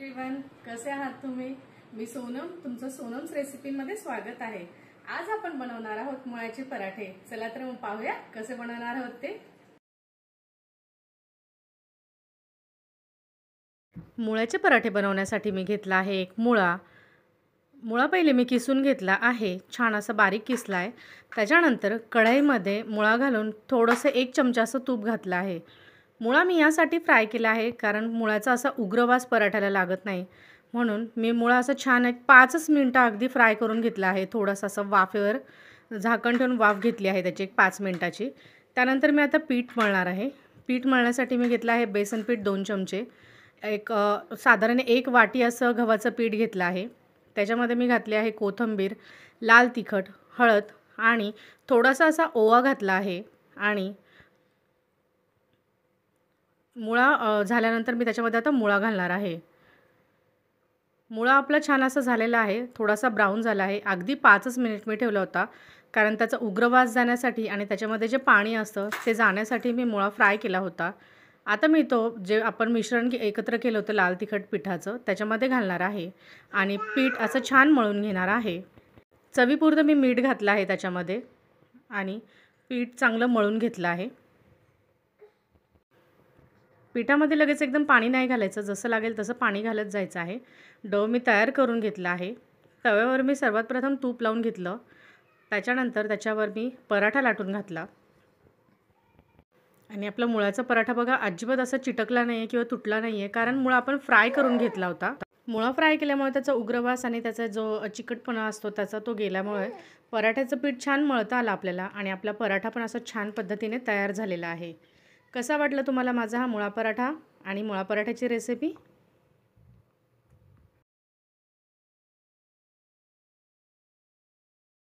Everyone, कसे आहात तुम्ही? मी सोनम, तुमचं सोनम्स रेसिपीमध्ये स्वागत आहे। आज आपण बनवणार आहोत मुळ्याचे पराठे। चला तर मग पाहूया कसे बनवणार आहोत ते। मुळ्याचे पराठे बनवण्यासाठी मी घेतला आहे एक मुळा पहिले मी किसून घेतला आहे, छान असा बारीक किसला आहे। त्याच्यानंतर कढईमध्ये मुळा घालून थोडंसं 1 चमचा असं तूप घातलं आहे। मुळा मी यासाठी फ्राय केला आहे कारण मुळ्याचा असा उग्रवास पराठ्याला लागत नाही, म्हणून मी मुळा असं छान एक 5 मिनिटं अगदी फ्राय करून घेतला आहे। थोडंसं असं वाफेवर झाकण ठेवून वाफ घेतली आहे त्याची एक 5 मिनिटाची। त्यानंतर मी आता पीठ मळणार आहे। पीठ मळण्यासाठी मी घेतलं आहे बेसन पीठ 2 चमचे, एक साधारण 1 वाटी असं गव्हाचं पीठ घेतलं आहे। त्याच्यामध्ये मी घातले आहे कोथिंबीर, लाल तिखट, हळद आणि थोडासा असा ओवा घातला आहे। आणि मुळा झाल्यानंतर मी त्याच्यामध्ये आता मुळा घालणार आहे। मुळा आपला छान असा झालेला आहे, थोडासा ब्राऊन झाला आहे। अगदी 5 मिनिट मी ठेवला होता कारण त्याचा उग्रवास जाण्यासाठी आणि त्याच्यामध्ये जे पाणी असतं ते जाण्यासाठी मी मुळा फ्राय केला होता। आता मी तो जे आपण मिश्रण एकत्र केलं होतं लाल तिखट पिठाचं त्याच्यामध्ये घालणार आहे आणि पीठ असं छान मळून घेणार आहे। चवीपुरतं मी मीठ घातलं आहे त्याच्यामध्ये आणि पीठ चांगलं मळून घेतलं आहे। पिठामध्ये लगेच एकदम पाणी नाही घालायचं, जसं लागेल तसं पाणी घालत जायचं आहे। डो मी तयार करून घेतला आहे। तव्यावर मी सर्वात प्रथम तूप लावून घेतलं, त्याच्यानंतर त्याच्यावर मी पराठा लाटून घातला आणि आपला मुळ्याचा पराठा बघा अजिबात असा चिटकला नाही आहे किंवा तुटला नाही आहे, कारण मुळा आपण फ्राय करून घेतला होता। मुळा फ्राय केल्यामुळे त्याचा उग्रवास आणि त्याचा जो चिकटपणा असतो त्याचा तो गेल्यामुळे पराठ्याचं पीठ छान मळता आलं आपल्याला आणि आपला पराठा पण असा छान पद्धतीने तयार झालेला आहे। कसा वाटला तुम्हाला माझा हा मुळा पराठा आणि मुळा पराठ्याची रेसिपी?